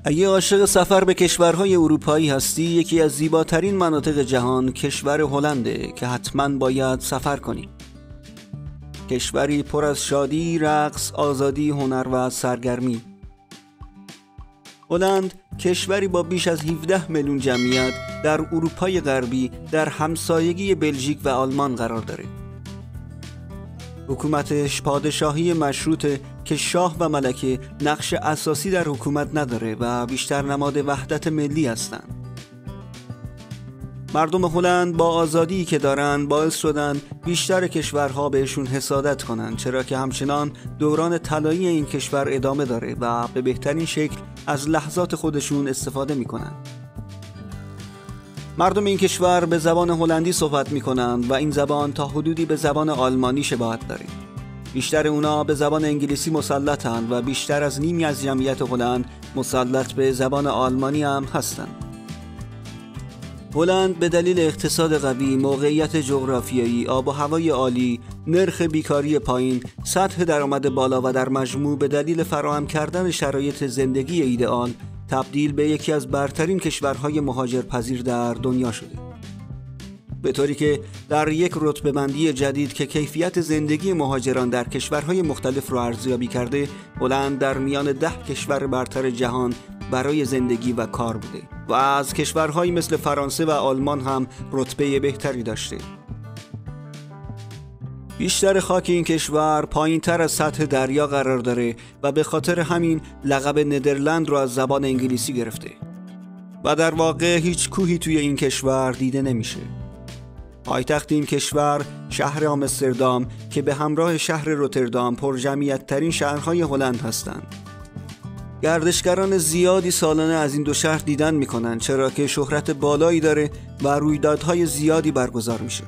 اگه عاشق سفر به کشورهای اروپایی هستی، یکی از زیباترین مناطق جهان کشور هلنده که حتما باید سفر کنی. کشوری پر از شادی، رقص، آزادی، هنر و سرگرمی. هلند کشوری با بیش از 17 میلیون جمعیت در اروپای غربی در همسایگی بلژیک و آلمان قرار داره. حکومتش پادشاهی مشروطه که شاه و ملکه نقش اساسی در حکومت نداره و بیشتر نماد وحدت ملی هستند. مردم هلند با آزادی که دارن باعث شدن بیشتر کشورها بهشون حسادت کنن، چرا که همچنان دوران طلایی این کشور ادامه داره و به بهترین شکل از لحظات خودشون استفاده میکنن. مردم این کشور به زبان هلندی صحبت میکنن و این زبان تا حدودی به زبان آلمانی شباهت داره. بیشتر اونا به زبان انگلیسی مسلطن و بیشتر از نیمی از جمعیت هلند مسلط به زبان آلمانی هم هستن. هلند به دلیل اقتصاد قوی، موقعیت جغرافیایی، آب و هوای عالی، نرخ بیکاری پایین، سطح درآمد بالا و در مجموع به دلیل فراهم کردن شرایط زندگی ایدئال تبدیل به یکی از برترین کشورهای مهاجرپذیر در دنیا شده. به طوری که در یک رتبه‌بندی جدید که کیفیت زندگی مهاجران در کشورهای مختلف رو ارزیابی کرده، هلند در میان 10 کشور برتر جهان برای زندگی و کار بوده و از کشورهایی مثل فرانسه و آلمان هم رتبه بهتری داشته. بیشتر خاک این کشور پایین‌تر از سطح دریا قرار داره و به خاطر همین لقب ندرلند رو از زبان انگلیسی گرفته و در واقع هیچ کوهی توی این کشور دیده نمیشه. پایتخت این کشور شهر آمستردام که به همراه شهر روتردام پر جمعیت ترین شهرهای هلند هستند. گردشگران زیادی سالانه از این دو شهر دیدن میکنن، چرا که شهرت بالایی داره و رویدادهای زیادی برگزار میشه.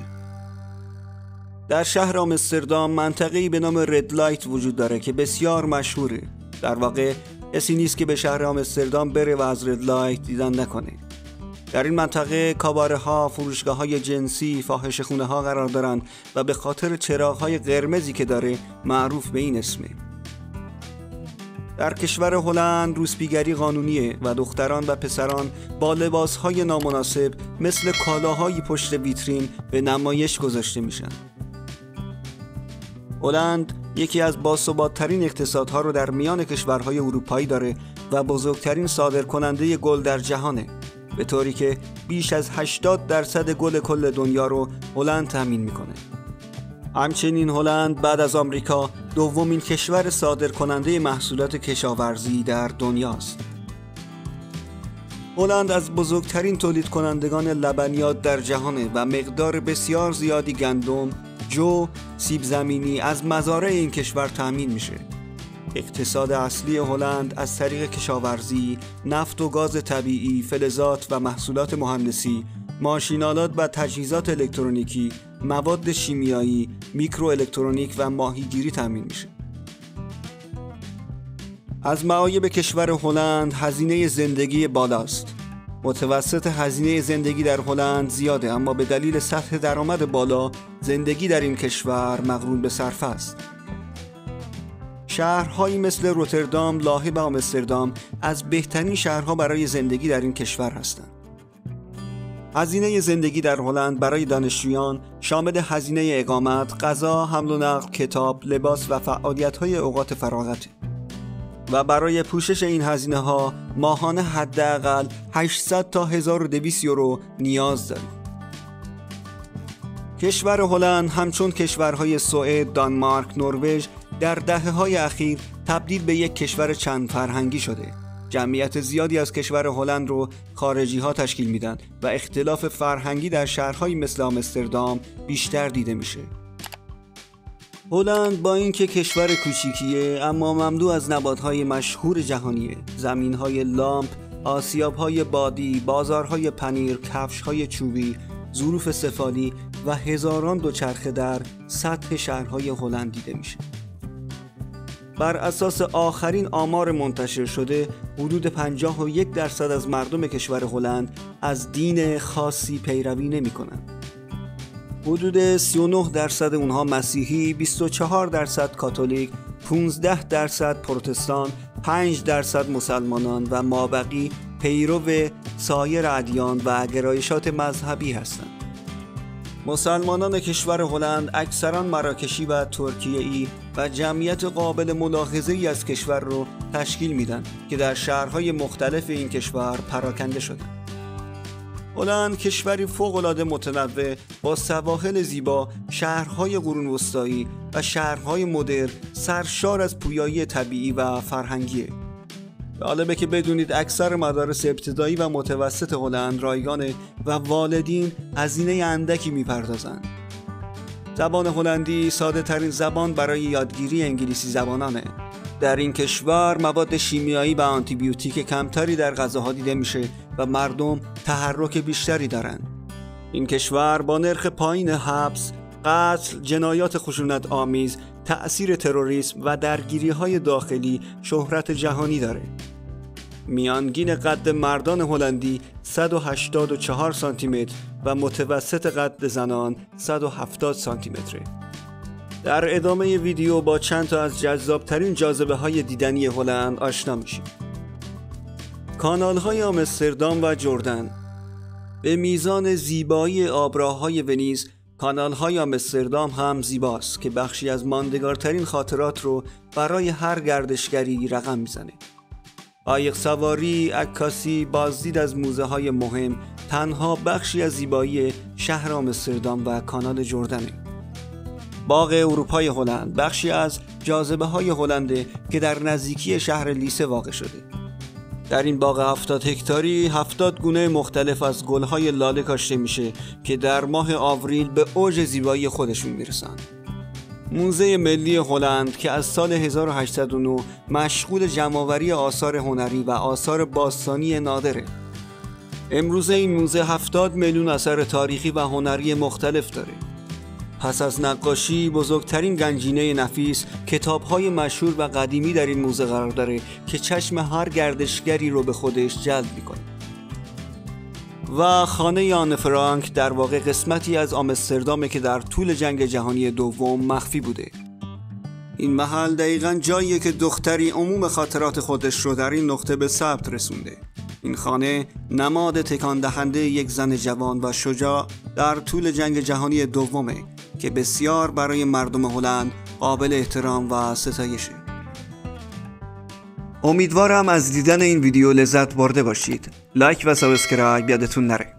در شهر آمستردام منطقه‌ای به نام رد لایت وجود داره که بسیار مشهوره. در واقع کسی نیست که به شهر آمستردام بره و از رد لایت دیدن نکنه. در این منطقه کاباره ها، فروشگاه های جنسی، فاحشه‌خونه ها قرار دارن و به خاطر چراغ های قرمزی که داره معروف به این اسمه. در کشور هلند روسپیگری قانونیه و دختران و پسران با لباسهای نامناسب مثل کالاهای پشت ویترین به نمایش گذاشته میشن. هلند یکی از باثبات‌ترین اقتصادها رو در میان کشورهای اروپایی داره و بزرگترین صادرکننده گل در جهانه، به طوری که بیش از 80% گل کل دنیا رو هلند تامین میکنه. همچنین هلند بعد از آمریکا دومین کشور صادرکننده محصولات کشاورزی در دنیاست. هلند از بزرگترین تولید کنندگان لبنیات در جهانه و مقدار بسیار زیادی گندم، جو، سیب زمینی از مزارع این کشور تامین میشه. اقتصاد اصلی هلند از طریق کشاورزی، نفت و گاز طبیعی، فلزات و محصولات مهندسی، ماشین‌آلات و تجهیزات الکترونیکی، مواد شیمیایی، میکرو الکترونیک و ماهیگیری تامین میشه. از معایب کشور هلند هزینه زندگی بالاست. متوسط هزینه زندگی در هلند زیاده، اما به دلیل سطح درآمد بالا زندگی در این کشور مقرون به صرفه است. شهرهایی مثل روتردام، لاهه و آمستردام از بهترین شهرها برای زندگی در این کشور هستند. هزینه زندگی در هلند برای دانشجویان شامل هزینه اقامت، غذا، حمل و نقل، کتاب، لباس و فعالیت‌های اوقات فراغت و برای پوشش این هزینه‌ها ماهانه حداقل 800 تا 1200 یورو نیاز دارید. کشور هلند همچون کشورهای سوئد، دانمارک، نروژ در دهه‌های اخیر تبدیل به یک کشور چند فرهنگی شده. جمعیت زیادی از کشور هلند رو خارجی‌ها تشکیل میدن و اختلاف فرهنگی در شهرهایی مثل آمستردام بیشتر دیده میشه. هلند با اینکه کشور کوچیکیه اما مملو از نبات‌های مشهور جهانیه. زمین‌های لامپ، آسیاب‌های بادی، بازارهای پنیر، کفش‌های چوبی، ظروف سفالی و هزاران دوچرخه در سطح شهرهای هلند دیده میشه. بر اساس آخرین آمار منتشر شده، حدود 51% از مردم کشور هلند از دین خاصی پیروی نمی‌کنند. حدود 39% اونها مسیحی، 24% کاتولیک، 15% پروتستان 5% مسلمانان و مابقی پیرو سایر ادیان و گرایشات مذهبی هستند. مسلمانان کشور هلند اکثرا مراکشی و ترکیه‌ای و جمعیت قابل ملاحظه‌ای از کشور رو تشکیل میدن که در شهرهای مختلف این کشور پراکنده شدند. هلند کشوری فوق‌العاده متنوع با سواحل زیبا، شهرهای قرون وسطایی و شهرهای مدرن سرشار از پویایی طبیعی و فرهنگیه. جالبه که بدونید اکثر مدارس ابتدایی و متوسط هلند رایگانه و والدین هزینه اندکی میپردازند. زبان هلندی ساده ترین زبان برای یادگیری انگلیسی زبانانه. در این کشور مواد شیمیایی و آنتیبیوتیک کمتری در غذاها دیده میشه و مردم تحرک بیشتری دارند. این کشور با نرخ پایین حبس، قتل، جنایات خشونت آمیز، تأثیر تروریسم و درگیری‌های داخلی شهرت جهانی داره. میانگین قد مردان هلندی 184 سانتی متر و متوسط قد زنان 170 سانتی متره. در ادامه ویدیو با چند تا از جذابترین جاذبه‌های دیدنی هلند آشنا میشیم. کانال‌های آمستردام و جردن. به میزان زیبایی آبراه‌های ونیز، کانال‌های آمستردام هم زیباست که بخشی از ماندگارترین خاطرات رو برای هر گردشگری رقم میزنه. قایق سواری، عکاسی، بازدید از موزه‌های مهم تنها بخشی از زیبایی شهر آمستردام و کانال جردنه. باغ اروپای هلند بخشی از جاذبه‌های هلنده که در نزدیکی شهر لیسه واقع شده. در این باغ 70 هکتاری 70 گونه مختلف از گل‌های لاله کاشته میشه که در ماه آوریل به اوج زیبایی خودشون میرسن. موزه ملی هلند که از سال 1809 مشغول جمع‌آوری آثار هنری و آثار باستانی نادره. امروزه این موزه 70 میلیون اثر تاریخی و هنری مختلف داره. پس از نقاشی، بزرگترین گنجینه نفیس، کتاب‌های مشهور و قدیمی در این موزه قرار داره که چشم هر گردشگری رو به خودش جلب می‌کنه. و خانه آن فرانک در واقع قسمتی از آمستردامه که در طول جنگ جهانی دوم مخفی بوده. این محل دقیقاً جاییه که دختری عموم خاطرات خودش رو در این نقطه به ثبت رسونده. این خانه نماد تکان دهنده یک زن جوان و شجاع در طول جنگ جهانی دومه که بسیار برای مردم هلند قابل احترام و ستایشه. امیدوارم از دیدن این ویدیو لذت برده باشید. لایک و سابسکرایب یادتون نره.